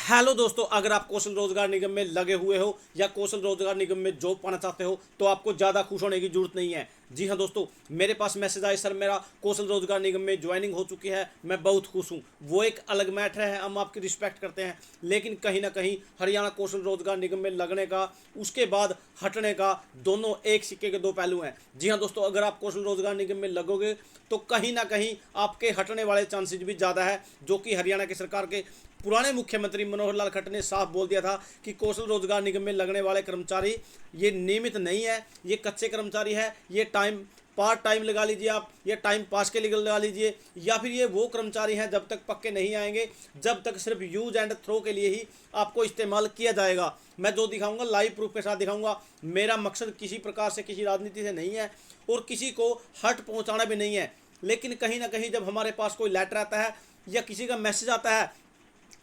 Hello दोस्तों, अगर आप कौशल रोजगार निगम में लगे हुए हो या कौशल रोजगार निगम में जॉब पाना चाहते हो तो आपको ज़्यादा खुश होने की जरूरत नहीं है। जी हाँ दोस्तों, मेरे पास मैसेज आया, सर मेरा कौशल रोजगार निगम में ज्वाइनिंग हो चुकी है, मैं बहुत खुश हूँ। वो एक अलग मैटर है, हम आपकी रिस्पेक्ट करते हैं, लेकिन कहीं ना कहीं हरियाणा कौशल रोजगार निगम में लगने का, उसके बाद हटने का, दोनों एक सिक्के के दो पहलू हैं। जी हाँ दोस्तों, अगर आप कौशल रोजगार निगम में लगोगे तो कहीं ना कहीं आपके हटने वाले चांसेस भी ज़्यादा है, जो कि हरियाणा की सरकार के पुराने मुख्यमंत्री मनोहर लाल खट्टर ने साफ बोल दिया था कि कौशल रोजगार निगम में लगने वाले कर्मचारी ये नियमित नहीं है, ये कच्चे कर्मचारी है, ये टाइम पार्ट टाइम लगा लीजिए आप, ये टाइम पास के लिए लगा लीजिए, या फिर ये वो कर्मचारी हैं जब तक पक्के नहीं आएंगे, जब तक सिर्फ यूज एंड थ्रो के लिए ही आपको इस्तेमाल किया जाएगा। मैं जो दिखाऊंगा लाइव प्रूफ के साथ दिखाऊंगा। मेरा मकसद किसी प्रकार से किसी राजनीति से नहीं है और किसी को हर्ट पहुंचाना भी नहीं है, लेकिन कहीं ना कहीं जब हमारे पास कोई लेटर आता है या किसी का मैसेज आता है,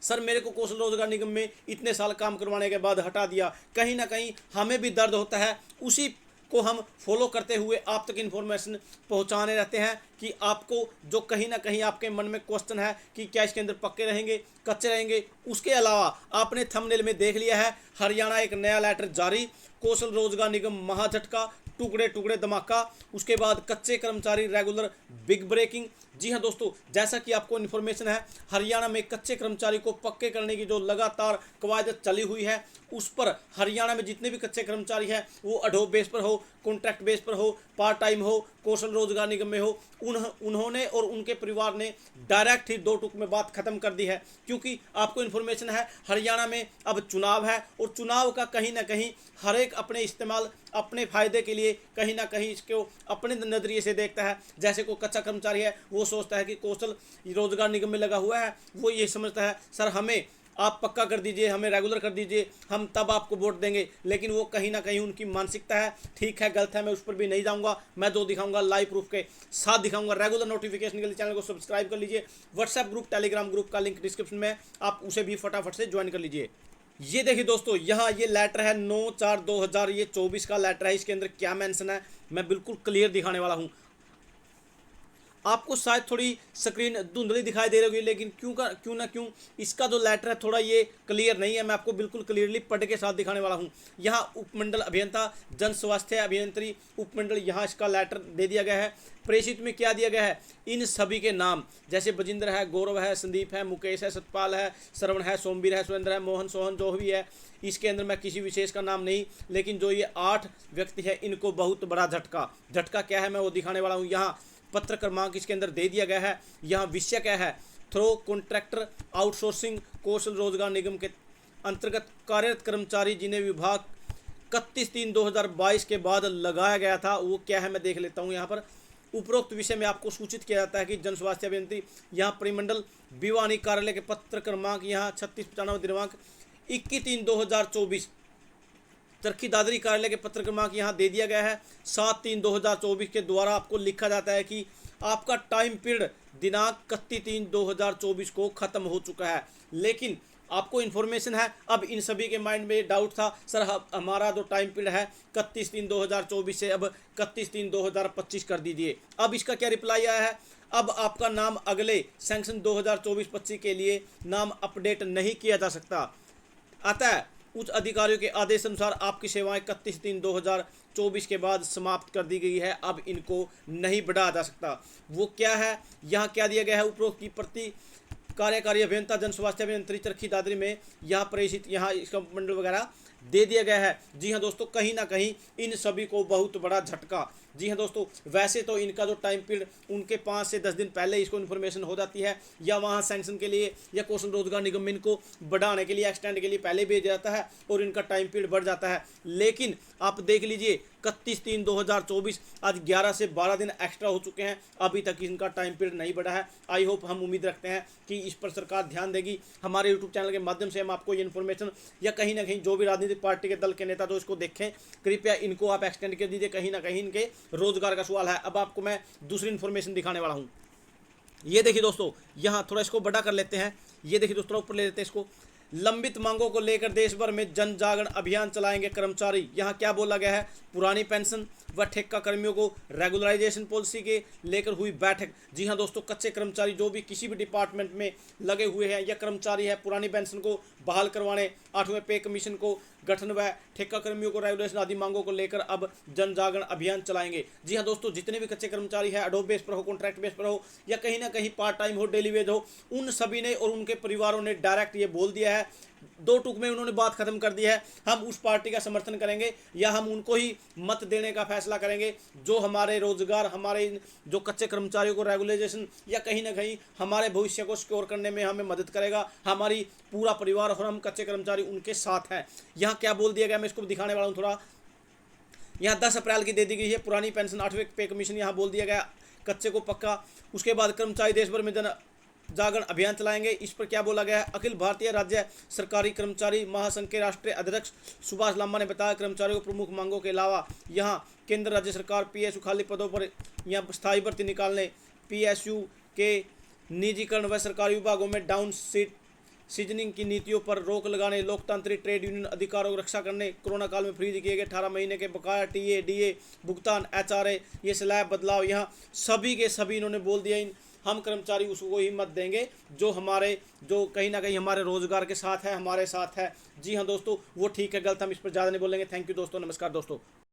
सर मेरे को कौशल रोजगार निगम में इतने साल काम करवाने के बाद हटा दिया, कहीं ना कहीं हमें भी दर्द होता है। उसी को हम फॉलो करते हुए आप तक इन्फॉर्मेशन पहुंचाने रहते हैं कि आपको जो कहीं ना कहीं आपके मन में क्वेश्चन है कि क्या इसके अंदर पक्के रहेंगे, कच्चे रहेंगे। उसके अलावा आपने थंबनेल में देख लिया है, हरियाणा एक नया लेटर जारी, कौशल रोजगार निगम महाझटका, टुकड़े टुकड़े धमाका, उसके बाद कच्चे कर्मचारी रेगुलर बिग ब्रेकिंग। जी हाँ दोस्तों, जैसा कि आपको इन्फॉर्मेशन है, हरियाणा में कच्चे कर्मचारी को पक्के करने की जो लगातार कवायद चली हुई है, उस पर हरियाणा में जितने भी कच्चे कर्मचारी हैं, वो अडोब बेस पर हो, कॉन्ट्रैक्ट बेस पर हो, पार्ट टाइम हो, कौशल रोजगार निगम में हो, उन्होंने और उनके परिवार ने डायरेक्ट ही दो टूक में बात खत्म कर दी है। क्योंकि आपको इन्फॉर्मेशन है, हरियाणा में अब चुनाव है और चुनाव का कहीं ना कहीं हर एक अपने इस्तेमाल अपने फायदे के लिए कहीं ना कहीं इसको अपने नज़रिए से देखता है। जैसे कोई कच्चा कर्मचारी है, वो सोचता है कि कौशल रोजगार निगम में लगा हुआ है, वो ये समझता है सर हमें आप पक्का कर दीजिए, हमें रेगुलर कर दीजिए, हम तब आपको वोट देंगे। लेकिन वो कहीं ना कहीं उनकी मानसिकता है, ठीक है गलत है, मैं उस पर भी नहीं जाऊंगा। मैं जो दिखाऊंगा लाइव प्रूफ के साथ दिखाऊंगा। रेगुलर नोटिफिकेशन के लिए चैनल को सब्सक्राइब कर लीजिए। व्हाट्सएप ग्रुप, टेलीग्राम ग्रुप का लिंक डिस्क्रिप्शन में, आप उसे भी फटाफट से ज्वाइन कर लीजिए। ये देखिए दोस्तों, यहाँ ये लेटर है 9/4/2024 का लेटर है। इसके अंदर क्या मेंशन है मैं बिल्कुल क्लियर दिखाने वाला हूँ। आपको शायद थोड़ी स्क्रीन धुंधली दिखाई दे रही होगी, लेकिन क्यों इसका जो लेटर है थोड़ा ये क्लियर नहीं है। मैं आपको बिल्कुल क्लियरली पढ़ के साथ दिखाने वाला हूँ। यहाँ उपमंडल अभियंता, जन स्वास्थ्य अभियंत्री उपमंडल, यहाँ इसका लेटर दे दिया गया है। प्रेषित में क्या दिया गया है, इन सभी के नाम, जैसे बजिंदर है, गौरव है, संदीप है, मुकेश है, सतपाल है, श्रवण है, सोमवीर है, सुरेंद्र है, मोहन, सोहन, जो भी है। इसके अंदर मैं किसी विशेष का नाम नहीं, लेकिन जो ये 8 व्यक्ति है, इनको बहुत बड़ा झटका क्या है मैं वो दिखाने वाला हूँ। यहाँ पत्र क्रमांक इसके अंदर दे दिया गया है। यहाँ विषय क्या है, थ्रो कॉन्ट्रैक्टर आउटसोर्सिंग कौशल रोजगार निगम के अंतर्गत कार्यरत कर्मचारी जिन्हें विभाग 31/3/2022 के बाद लगाया गया था, वो क्या है मैं देख लेता हूँ। यहाँ पर उपरोक्त विषय में आपको सूचित किया जाता है कि जन स्वास्थ्य अभियंत्री, यहाँ परिमंडल भिवानी कार्यालय के पत्र क्रमांक यहाँ 3695 दिनांक 21/3/2024, चरखी दादरी कार्यालय के पत्र क्रमांक यहाँ दे दिया गया है 7/3/2024 के द्वारा आपको लिखा जाता है कि आपका टाइम पीरियड दिनांक 31/3/2024 को खत्म हो चुका है। लेकिन आपको इन्फॉर्मेशन है, अब इन सभी के माइंड में डाउट था, सर हमारा जो टाइम पीरियड है 31/3/2024 से अब 31/3/2025 कर दीजिए। अब इसका क्या रिप्लाई आया है, अब आपका नाम अगले सैंक्शन 2024-25 के लिए नाम अपडेट नहीं किया जा सकता। अतः उच्च अधिकारियों के आदेश अनुसार आपकी सेवाएं 31/3/2024 के बाद समाप्त कर दी गई है, अब इनको नहीं बढ़ाया जा सकता। वो क्या है, यहाँ क्या दिया गया है, उपरोक्त की प्रति कार्यकारी अभियंता जन स्वास्थ्य अभियंत्री चरखी दादरी में यहाँ प्रेषित, यहाँ इसका मंडल वगैरह दे दिया गया है। जी हाँ दोस्तों, कहीं ना कहीं इन सभी को बहुत बड़ा झटका। जी हाँ दोस्तों, वैसे तो इनका जो टाइम पीरियड उनके 5 से 10 दिन पहले इसको इन्फॉर्मेशन हो जाती है, या वहाँ सैंक्शन के लिए या कौशल रोजगार निगम में इनको बढ़ाने के लिए, एक्सटेंड के लिए पहले भेज जाता है और इनका टाइम पीरियड बढ़ जाता है। लेकिन आप देख लीजिए 31/3/2024, आज 11 से 12 दिन एक्स्ट्रा हो चुके हैं, अभी तक इनका टाइम पीरियड नहीं बढ़ा है। आई होप, हम उम्मीद रखते हैं कि इस पर सरकार ध्यान देगी। हमारे यूट्यूब चैनल के माध्यम से हम आपको ये इन्फॉर्मेशन, या कहीं ना कहीं जो भी राजनीतिक पार्टी के दल के नेता जो इसको देखें, कृपया इनको आप एक्सटेंड कर दीजिए। कहीं ना कहीं इनके रोजगार का सवाल है। अब आपको मैं दूसरी इन्फॉर्मेशन दिखाने वाला हूँ। ये देखिए दोस्तों, यहाँ थोड़ा इसको बड़ा कर लेते हैं। ये देखिए दोस्तों, ऊपर ले लेते हैं इसको। लंबित मांगों को लेकर देश भर में जन जागरण अभियान चलाएंगे कर्मचारी। यहाँ क्या बोला गया है, पुरानी पेंशन व ठेका कर्मियों को रेगुलराइजेशन पॉलिसी के लेकर हुई बैठक। जी हाँ दोस्तों, कच्चे कर्मचारी जो भी किसी भी डिपार्टमेंट में लगे हुए हैं या कर्मचारी है, पुरानी पेंशन को बहाल करवाने, 8वें पे कमीशन को गठन व ठेका कर्मियों को रेगुलेशन आदि मांगों को लेकर अब जन जागरण अभियान चलाएंगे। जी हाँ दोस्तों, जितने भी कच्चे कर्मचारी है, एडोब बेस पर हो, कॉन्ट्रैक्ट बेस पर हो या कहीं ना कहीं पार्ट टाइम हो, डेली वेज हो, उन सभी ने और उनके परिवारों ने डायरेक्ट ये बोल दिया है, दो टूक में उन्होंने बात खत्म कर दी है, हम उस पार्टी का समर्थन करेंगे या हम उनको ही मत देने का फैसला करेंगे जो हमारे रोजगार, हमारे जो कच्चे कर्मचारियों को रेगुलेशन या कहीं ना कहीं हमारे भविष्य को सिक्योर करने में हमें मदद करेगा। हमारी पूरा परिवार और हम कच्चे कर्मचारी उनके साथ हैं। यहाँ क्या बोल दिया गया, मैं इसको दिखाने वाला हूँ थोड़ा। यहाँ 10 अप्रैल की दे दी गई है पुरानी पेंशन, 8वें पे कमीशन, यहाँ बोल दिया गया कच्चे को पक्का। उसके बाद कर्मचारी देश भर में जन जागरण अभियान चलाएंगे। इस पर क्या बोला गया है, अखिल भारतीय राज्य सरकारी कर्मचारी महासंघ के राष्ट्रीय अध्यक्ष सुभाष लांबा ने बताया, कर्मचारियों को प्रमुख मांगों के अलावा यहाँ केंद्र राज्य सरकार पीएसयू खाली पदों पर यहाँ स्थायी भर्ती निकालने, पीएसयू के निजीकरण व सरकारी विभागों में डाउन सीजनिंग की नीतियों पर रोक लगाने, लोकतांत्रिक ट्रेड यूनियन अधिकारों की रक्षा करने, कोरोना काल में फ्रीज किए गए 18 महीने के बकाया टीए डीए भुगतान, एचआरए ये स्लैब बदलाव, यहाँ सभी के सभी इन्होंने बोल दिया हम कर्मचारी उसको ही मत देंगे जो कहीं ना कहीं हमारे रोजगार के साथ है, हमारे साथ है। जी हाँ दोस्तों, वो ठीक है, गलत हम इस पर ज़्यादा नहीं बोलेंगे। थैंक यू दोस्तों, नमस्कार दोस्तों।